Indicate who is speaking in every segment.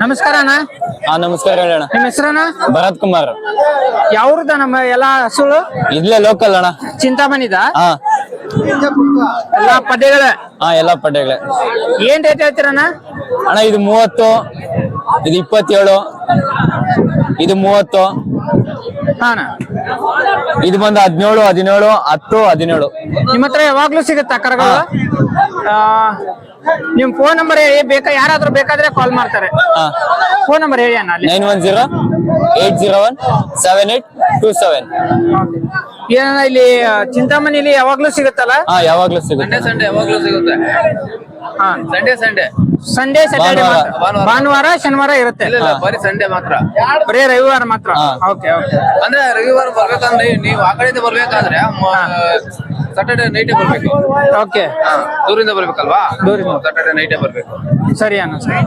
Speaker 1: ನಮಸ್ಕಾರ ಅಣ್ಣ.
Speaker 2: ನಮಸ್ಕಾರ ಅಣ್ಣ.
Speaker 1: ನಿಮ್ಮ ಹೆಸರಣ್ಣ?
Speaker 2: ಭರತ್ ಕುಮಾರ್.
Speaker 1: ಯಾವ್ರದ ನಮ್ಮ ಎಲ್ಲಾ ಹಸುಗಳು?
Speaker 2: ಇಲ್ಲೇ ಲೋಕಲ್ ಅಣ್ಣ.
Speaker 1: ಚಿಂತಾಮಣಿದ
Speaker 2: ಹಾ
Speaker 1: ಎಲ್ಲಾ ಪಡ್ಡೆಗಳ?
Speaker 2: ಎಲ್ಲಾ ಪಡ್ಡೆಗಳೇ.
Speaker 1: ಏನ್ ರೇಟ್ ಹೇಳ್ತೀರಣ್ಣ?
Speaker 2: ಅಣ್ಣ ಇದು 30, ಇದು 27, ಇದು 30.
Speaker 1: ಹಾ ಅಣ್ಣ.
Speaker 2: ಇದು ಬಂದು 17, 17, 10, 17.
Speaker 1: ನಿಮ್ಮ ಹತ್ರ ಯಾವಾಗ್ಲೂ ಸಿಗುತ್ತಾ ಕರಗಳು? ನಿಮ್ ಫೋನ್ ನಂಬರ್ ಬೇಕಾ? ಯಾರಾದ್ರೂ ಬೇಕಾದ್ರೆ ಕಾಲ್ ಮಾಡ್ತಾರೆ. ಫೋನ್ ನಂಬರ್ ಹೇಳಿ ಅಣ್ಣ.
Speaker 2: 9108017827.
Speaker 1: ಏನಣ್ಣ ಇಲ್ಲಿ ಚಿಂತಾಮಣಿಲಿ ಯಾವಾಗ್ಲೂ ಸಿಗುತ್ತಲ್ಲ?
Speaker 2: ಯಾವಾಗ್ಲೂ ಸಿಗುತ್ತೆ.
Speaker 3: ಸಂಡೆ ಯಾವಾಗ್ಲೂ ಸಿಗುತ್ತೆ.
Speaker 1: ಸಂಡೇ ಸ್ಯಾಟರ್ಡೆ ಭಾನುವಾರ ಶನಿವಾರ ಇರುತ್ತೆ.
Speaker 3: ಬರೀ ಸಂಡೆ ಮಾತ್ರ,
Speaker 1: ಬರೀ ರವಿವಾರ ಮಾತ್ರ. Okay okay.
Speaker 3: ಅಂದ್ರೆ ರವಿವಾರ ಬರ್ಬೇಕಂದ್ರೆ ನೀವು ಆ ಕಡೆಯಿಂದ ಬರ್ಬೇಕಾದ್ರೆ ಸಾಟರ್ಡೆ ನೈಟೇ ಬರ್ಬೇಕು.
Speaker 1: ಓಕೆ.
Speaker 3: ದೂರಿಂದ ಬರ್ಬೇಕಲ್ವಾ?
Speaker 1: ದೂರಿಂದ.
Speaker 3: ಸಾಟರ್ಡೆ ನೈಟೇ ಬರ್ಬೇಕು.
Speaker 1: ಸರಿ ಅಣ್ಣ. ಸರಿ.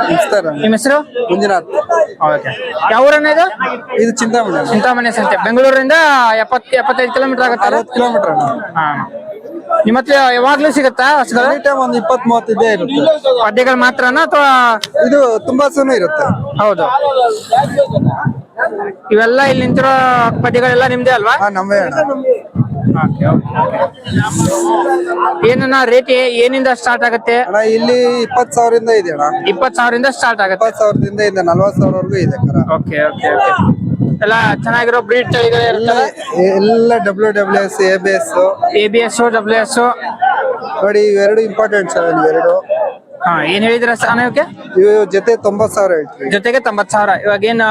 Speaker 4: ನಮಸ್ಕಾರ.
Speaker 1: ನಿಮ್ಮ ಹೆಸರು?
Speaker 4: ಮಂಜುನಾಥ್.
Speaker 1: ಓಕೆ. ಯಾವ ಊರನ್ನ ಇದು?
Speaker 4: ಇದು ಚಿಂತಾಮಣಿ.
Speaker 1: ಚಿಂತಾಮಣಿ ಸಂತೆ. ಬೆಂಗಳೂರಿಂದ 70-75 ಕಿಲೋಮೀಟರ್ ಆಗುತ್ತೆ.
Speaker 4: 60 ಕಿಲೋಮೀಟರ್.
Speaker 1: ನಿಮ್ಮ ಹತ್ರ ಯಾವಾಗ್ಲೂ ಸಿಗುತ್ತಾ ಹಸುಗಳು?
Speaker 4: ಟೈಮ್ ಒಂದು 20-30 ಇದ್ದೇ ಇರುತ್ತೆ.
Speaker 1: ಪಡ್ಡೆಗಳು ಮಾತ್ರನಾ ಅಥವಾ
Speaker 4: ಇದು ತುಂಬಾ ಸುನು ಇರುತ್ತೆ?
Speaker 1: ಹೌದು. ಇವೆಲ್ಲ ಇಲ್ಲಿ ನಿಂತಿರೋ ಪಡ್ಡೆಗಳೆಲ್ಲ ನಿಮ್ದೇ ಅಲ್ವಾ?
Speaker 4: ನಮ್ಮೇ ಅಣ್ಣ.
Speaker 1: ಏನನ್ನ ರೇಟ್ ಏನಿಂದ ಸ್ಟಾರ್ಟ್ ಆಗುತ್ತೆ
Speaker 4: ಅಣ್ಣ ಇಲ್ಲಿ 20,000 ಇದೆ ಅಣ್ಣ.
Speaker 1: 20,000 ಸ್ಟಾರ್ಟ್ ಆಗುತ್ತೆ.
Speaker 4: 20,000 ಇಂದ 40,000 ಇದೆ ಕರ.
Speaker 1: Okay okay okay. ಎಲ್ಲ ಚೆನ್ನಾಗಿರೋ ಬ್ರೀಡ್ ತಳಿಗಳೇ ಇರ್ತವೆ.
Speaker 4: ಎಲ್ಲ WWS, ABS.
Speaker 1: WS
Speaker 4: ನೋಡಿ ಇವೆರಡು ಇಂಪಾರ್ಟೆಂಟ್ ಸರ್. ಇವೆರಡು
Speaker 1: ಏನ್ ಹೇಳಿದ್ರ ಇವಕ್ಕೆ?
Speaker 4: ಇವು ಜೊತೆ 90,000 ಹೇಳ್ತೀವಿ.
Speaker 1: ಜೊತೆಗೆ 90,000. ಇವಾಗ ಏನ್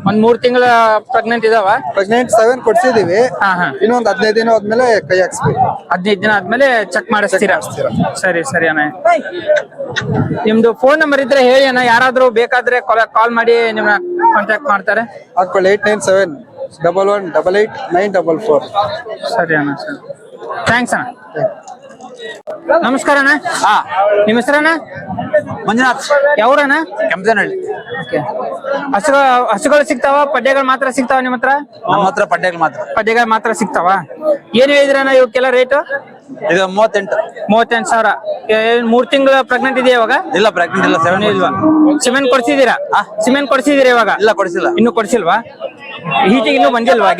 Speaker 1: ಒಂದ್ 3 ತಿಂಗಳ ಪ್ರೆಗ್ನೆಂಟ್ ಇದಾವ?
Speaker 4: ಪ್ರೆಗ್ನೆಂಟ್ 7 ಕೊಡ್ಸಿದೀವಿ. ಇನ್ನೊಂದ್ 15 ದಿನ ಆದ್ಮೇಲೆ ಕೈ ಹಾಕ್ಸ್ಬೇಕು.
Speaker 1: 15 ದಿನ ಆದ್ಮೇಲೆ ಚೆಕ್ ಮಾಡಿಸ್ತೀರಾ? ಸರಿ ಸರಿ ಅಣ್ಣ. ನಿಮ್ದು ಫೋನ್ ನಂಬರ್ ಇದ್ರೆ ಹೇಳಿ ಅಣ್ಣ. ಯಾರಾದ್ರೂ ಬೇಕಾದ್ರೆ ಕಾಲ್ ಮಾಡಿ ನಿಮ್ನ ಕಾಂಟ್ಯಾಕ್ಟ್ ಮಾಡ್ತಾರೆ.
Speaker 4: ಹಾಕೊಳ್ಳಿ 8971188944.
Speaker 1: ಸರಿ ಅಣ್ಣ. ಸರಿ, ಥ್ಯಾಂಕ್ಸ್ ಅಣ್ಣ. ನಮಸ್ಕಾರ ಅಣ್ಣ. ನಿಮ್ಮ ಹೆಸರಣ್ಣ?
Speaker 4: ಮಂಜುನಾಥ್.
Speaker 1: ಯಾವ್ರಣ್ಣ?
Speaker 4: ಕೆಂಪನಹಳ್ಳಿ.
Speaker 1: ಹಸುಗಳು ಸಿಗ್ತಾವ? ಪಡ್ಡೆಗಳು ಮಾತ್ರ ಸಿಗ್ತಾವ ನಿಮ್ಮ ಹತ್ರ?
Speaker 4: ನಮ್ಮ ಹತ್ರ ಪಡ್ಡೆಗಳು ಮಾತ್ರ.
Speaker 1: ಪಡ್ಡೆಗಳು ಮಾತ್ರ ಸಿಗ್ತಾವ. ಏನ್ ಹೇಳಿದ್ರಣ್ಣ ಇವಕ್ಕೆಲ್ಲ ರೇಟು?
Speaker 4: ಇದು 38.
Speaker 1: 38,000. 3 ತಿಂಗಳ ಪ್ರೆಗ್ನೆಂಟ್ ಇದೆಯಾ ಇವಾಗ?
Speaker 4: ಇಲ್ಲ, ಪ್ರೆಗ್ನೆಂಟ್ ಇಲ್ಲ. 7
Speaker 1: ಇಲ್ವಾ? ಸಿಮೆಂಟ್ ಕೊಡ್ಸಿದೀರಾ? ಸಿಮೆಂಟ್ ಕೊಡ್ಸಿದೀರಾ ಇವಾಗ?
Speaker 4: ಇಲ್ಲ, ಕೊಡಿಸಿಲ್ಲ.
Speaker 1: ಇನ್ನು ಕೊಡ್ಸಿಲ್ವಾ? ಹೀಟಿಗೆ ಇನ್ನೂ ಬಂದಿಲ್ವಾ?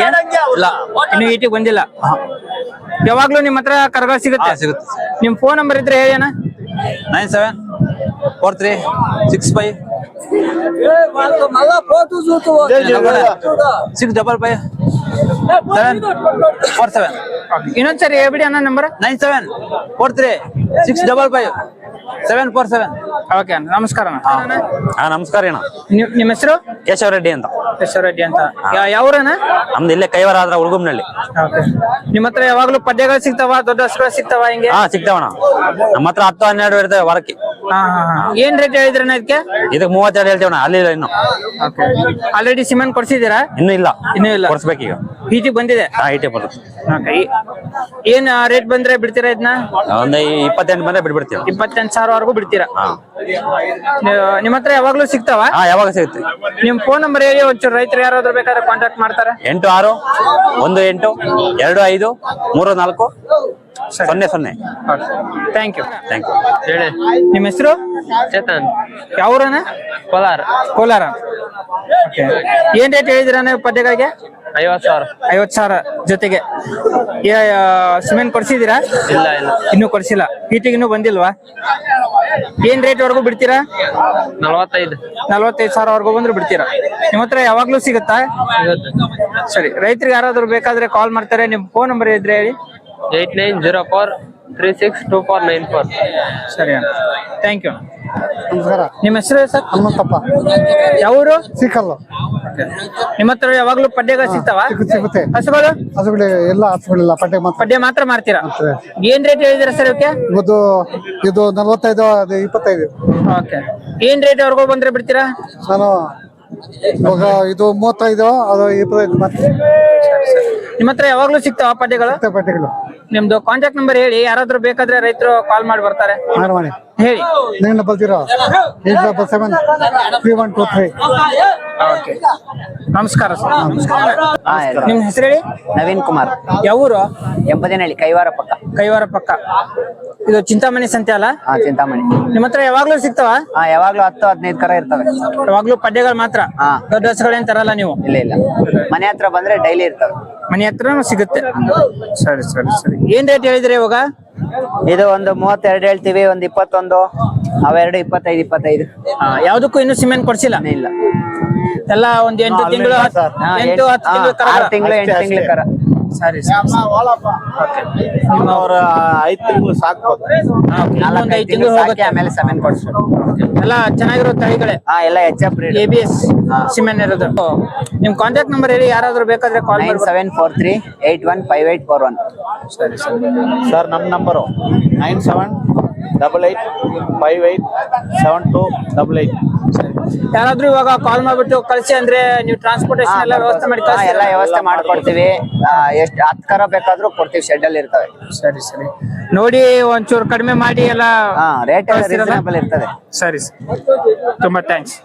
Speaker 4: ಇಲ್ಲ,
Speaker 1: ಇನ್ನು ಹೀಟಿಗೆ ಬಂದಿಲ್ಲ. ಯಾವಾಗ್ಲೂ ನಿಮ್ ಹತ್ರ ಕರಗಳು ಸಿಗುತ್ತೆ?
Speaker 4: ಸಿಗುತ್ತೆ.
Speaker 1: ನಿಮ್ ಫೋನ್ ನಂಬರ್ ಇದ್ರೆ ಹೇಳಿ ಅಣ್ಣ.
Speaker 4: 974365 655
Speaker 1: ಇನ್ನೊಂದ್ಸರಿ ಹೇಳ್ಬಿಡಿ ಅಣ್ಣ ನಂಬರ್.
Speaker 4: 9743656747.
Speaker 1: ಓಕೆ ಅಣ್ಣ. ನಮಸ್ಕಾರ ಅಣ್ಣ.
Speaker 4: ನಮಸ್ಕಾರ ಅಣ್ಣ.
Speaker 1: ನಿಮ್ಮ ಹೆಸರು?
Speaker 4: ಕೇಶವ ರೆಡ್ಡಿ ಅಂತ.
Speaker 1: ಕೇಶವ ರೆಡ್ಡಿ ಅಂತ. ಯಾವ್ರಣ್ಣ?
Speaker 4: ನಮ್ದು ಇಲ್ಲೇ ಕೈವಾರ ಆದ್ರ ಹುಡುಗಮ್ನಳ್ಳಿ.
Speaker 1: ನಿಮ್ಮ ಹತ್ರ ಯಾವಾಗ್ಲೂ ಪಡ್ಡೆಗಳು ಸಿಗ್ತಾವ? ದೊಡ್ಡ ಹಸುಗಳು ಸಿಗ್ತಾವ? ಹಿಂಗೆ
Speaker 4: ಸಿಗ್ತಾವಣ್ಣ. ನಮ್ಮ ಹತ್ರ 10-12 ಇರ್ತವೆ ವಾರಕ್ಕೆ.
Speaker 1: ಏನ್ ರೇಟ್ ಹೇಳಿದ್ರಣ್ಣ ಇದಕ್ಕೆ?
Speaker 4: ಇದಕ್ಕೆ 32 ಹೇಳ್ತೇವಣ್ಣ. ಅಲ್ಲಿ ಇನ್ನು
Speaker 1: ಆಲ್ರೆಡಿ ಸಿಮೆಂಟ್ ಕೊಡ್ಸಿದ್ದೀರಾ?
Speaker 4: ಇನ್ನೂ ಇಲ್ಲ.
Speaker 1: ಇನ್ನೂ ಇಲ್ಲ.
Speaker 4: ಕೊಡ್ಸ್ಬೇಕೀಗ.
Speaker 1: ಹೀಟಿಗೆ ಬಂದಿದೆ?
Speaker 4: ಐಟಿ ಬರುತ್ತೆ.
Speaker 1: ಏನ್ ರೇಟ್ ಬಂದ್ರೆ ಬಿಡ್ತೀರಾ ಇದನ್ನ?
Speaker 4: ಒಂದು 28 ಬಂದ್ರೆ ಬಿಡ್ಬಿಡ್ತೀವಿ.
Speaker 1: 28,000 ವರೆಗೂ ಬಿಡ್ತೀರಾ? ನಿಮ್ಮ ಹತ್ರ ಯಾವಾಗ್ಲೂ ಸಿಗ್ತಾವ?
Speaker 4: ಯಾವಾಗ ಸಿಗುತ್ತೆ?
Speaker 1: ನಿಮ್ ಫೋನ್ ನಂಬರ್ ಹೇಳಿ. ಒಂಚೂರು ರೈತರು ಯಾರಾದ್ರೂ ಬೇಕಾದ್ರೆ ಕಾಂಟ್ಯಾಕ್ಟ್ ಮಾಡ್ತಾರೆ.
Speaker 4: 8618243000.
Speaker 1: Thank you.
Speaker 3: ಹೇಳಿ.
Speaker 1: ನಿಮ್ಮ ಹೆಸರು?
Speaker 3: ಚೇತನ್.
Speaker 1: ಯಾವ್ರಣ್ಣ?
Speaker 3: ಕೋಲಾರ.
Speaker 1: ಕೋಲಾರ. ಏನ್ ರೇಟ್ ಹೇಳಿದಿರಣ್ಣ ಪದ್ಯಗಳಿಗೆ?
Speaker 3: 50,000.
Speaker 1: 50,000 ಜೊತೆಗೆ. ಸಿಮೆಂಟ್ ಕೊಡ್ಸಿದೀರಾ?
Speaker 3: ಇಲ್ಲ ಇಲ್ಲ,
Speaker 1: ಇನ್ನೂ ಕೊಡ್ಸಿಲ್ಲ. ಹೀಟಿಗೆ ಇನ್ನೂ ಬಂದಿಲ್ವಾ? ಏನ್ ರೇಟ್ ವರೆಗೂ ಬಿಡ್ತೀರಾ? 45,000 ವರೆಗೂ ಬಂದ್ರು ಬಿಡ್ತೀರಾ? ನಿಮ್ಮ ಹತ್ರ ಯಾವಾಗ್ಲೂ ಸಿಗುತ್ತಾ? ಸರಿ, ರೈತರಿಗೆ ಯಾರಾದ್ರೂ ಬೇಕಾದ್ರೆ ಕಾಲ್ ಮಾಡ್ತಾರೆ. ನಿಮ್ ಫೋನ್ ನಂಬರ್ ಇದ್ರೆ ಹೇಳಿ.
Speaker 3: 8904362494.
Speaker 1: ಸರಿ ಅಣ್ಣ. Thank you.
Speaker 4: ನಮಸ್ಕಾರ.
Speaker 1: ನಿಮ್ಮ ಹೆಸರು ಸರ್?
Speaker 4: ಹನುಮಂತಪ್ಪ.
Speaker 1: ಯಾವೂರು?
Speaker 4: ಸಿಕ್ಕಲ್ಲ.
Speaker 1: ನಿಮ್ಮ ಹತ್ರ ಯಾವಾಗ್ಲೂ ಪಡ್ಡೆಗಳು ಸಿಗ್ತಾವ?
Speaker 4: ಸಿಗುತ್ತೆ.
Speaker 1: ಹಸುಗಳು?
Speaker 4: ಎಲ್ಲ ಹಸುಗಳಿಲ್ಲ,
Speaker 1: ಪಡ್ಡೆ ಮಾತ್ರ ಮಾರ್ತೀರಾ? ಏನ್ ರೇಟ್ ಹೇಳಿದಿರ ಸರ್ ಇವಕ್ಕೆ?
Speaker 4: ಇದು 45, ಅದು 25.
Speaker 1: ಓಕೆ. ಏನ್ ರೇಟ್ ವರೆಗೂ ಬಂದ್ರೆ ಬಿಡ್ತೀರಾ?
Speaker 4: ನಾನು ಇವಾಗ ಇದು 35, ಅದು 25
Speaker 1: ನಿಮ್ಮ ಹತ್ರ ಯಾವಾಗ್ಲೂ ಸಿಗ್ತಾವ ಪಡ್ಡೆಗಳು?
Speaker 4: ಪಡ್ಡೆಗಳು.
Speaker 1: ನಿಮ್ದು ಕಾಂಟ್ಯಾಕ್ಟ್ ನಂಬರ್ ಹೇಳಿ, ಯಾರಾದ್ರೂ ಬೇಕಾದ್ರೆ ರೈತರು ಕಾಲ್ ಮಾಡಿ ಬರ್ತಾರೆ.
Speaker 4: ಮಾಡಿ
Speaker 1: ಹೇಳಿ.
Speaker 4: 900-3123.
Speaker 1: ಓಕೆ, ನಮಸ್ಕಾರ ಸರ್. ನಿಮ್ ಹೆಸರು ಹೇಳಿ.
Speaker 5: ನವೀನ್ ಕುಮಾರ್,
Speaker 1: ಯಾವ ಊರು?
Speaker 5: ಎಂಬುದಿನಹಳ್ಳಿ, ಕೈವಾರ ಪಕ್ಕ.
Speaker 1: ಕೈವಾರ ಪಕ್ಕ. ಇದು ಚಿಂತಾಮಣಿ ಸಂತೆ ಅಲ್ಲ?
Speaker 5: ಹಾ, ಚಿಂತಾಮಣಿ.
Speaker 1: ನಿಮ್ಮ ಹತ್ರ ಯಾವಾಗ್ಲೂ ಸಿಗ್ತಾವ?
Speaker 5: ಹಾ, ಯಾವಾಗ್ಲೂ 10-15 ಕರ ಇರ್ತವೆ.
Speaker 1: ಯಾವಾಗ್ಲೂ ಪಡ್ಡೆಗಳು ಮಾತ್ರ?
Speaker 5: ಹಾ.
Speaker 1: ದೊಡ್ಡ ಹಸುಗಳೇನ್ ತರಲ್ಲ ನೀವು?
Speaker 5: ಇಲ್ಲ ಇಲ್ಲ, ಮನೆ ಹತ್ರ ಬಂದ್ರೆ ಡೈಲಿ ಇರ್ತವೆ.
Speaker 1: ಮನೆ ಹತ್ರನೂ ಸಿಗುತ್ತೆ. ಸರಿ ಸರಿ ಸರಿ. ಏನ್ ರೇಟ್ ಹೇಳಿದ್ರಿ ಇವಾಗ?
Speaker 5: ಇದು ಒಂದು 32 ಹೇಳ್ತೀವಿ, ಒಂದು 21, ಅವೆರಡು 25.
Speaker 1: ಯಾವ್ದಕ್ಕೂ ಇನ್ನೂ ಸಿಮೆಂಟ್ ಕೊಡ್ಸಿಲ್ಲ?
Speaker 5: ಇಲ್ಲ,
Speaker 1: ಎಲ್ಲ ಒಂದ್ 8 ತಿಂಗಳು 10 ತಿಂಗಳು
Speaker 5: 6 ತಿಂಗಳು 8 ತಿಂಗಳು ಕರ.
Speaker 1: ಸರಿ ಸರಿ.
Speaker 6: ಅವ್ರ 5 ತಿಂಗಳು ಸಾಕ್ಬೋದು.
Speaker 5: 4-5 ತಿಂಗಳು ಹೋಗುತ್ತೆ, ಆಮೇಲೆ ಸೆಮೆನ್ ಕೊಡ್ಸ್ಬೇಕು.
Speaker 1: ಎಲ್ಲ ಚೆನ್ನಾಗಿರೋ ತಳಿಗಳೇ?
Speaker 5: ಹಾ, ಎಲ್ಲ HF breed.
Speaker 1: ABS ಸಿಮೆಂಟ್ ಇರೋದು. ನಿಮ್ ಕಾಂಟ್ಯಾಕ್ಟ್ ನಂಬರ್ ಹೇಳಿ, ಯಾರಾದ್ರೂ ಬೇಕಾದ್ರೆ ಕಾಲ್ ಮಾಡಿ.
Speaker 5: 9743815841.
Speaker 1: ಸರಿ ಸರಿ.
Speaker 6: ಸರ್ ನಮ್ಮ ನಂಬರು 9788587288.
Speaker 1: ಯಾರಾದ್ರೂ ಇವಾಗ ಕಾಲ್ ಮಾಡ್ಬಿಟ್ಟು ಕಳ್ಸಿ ಅಂದ್ರೆ ನೀವು ಟ್ರಾನ್ಸ್ಪೋರ್ಟೇಶನ್ ಎಲ್ಲ ವ್ಯವಸ್ಥೆ ಮಾಡಿ
Speaker 5: ಹಾ, ಎಲ್ಲ ವ್ಯವಸ್ಥೆ ಮಾಡ್ಕೊಡ್ತೀವಿ. ಎಷ್ಟು 10 ಕರ ಬೇಕಾದ್ರೂ ಕೊಡ್ತೀವಿ, ಶೆಡ್ ಅಲ್ಲಿ ಇರ್ತವೆ.
Speaker 1: ಸರಿ ಸರಿ. ನೋಡಿ ಒಂಚೂರು ಕಡಿಮೆ ಮಾಡಿ ಎಲ್ಲ.
Speaker 5: ಹಾ, ರೇಟ್ ರೀಸನಬಲ್ ಇರ್ತದೆ.
Speaker 1: ಸರಿ ಸರಿ. ತುಂಬಾ ಥ್ಯಾಂಕ್ಸ್.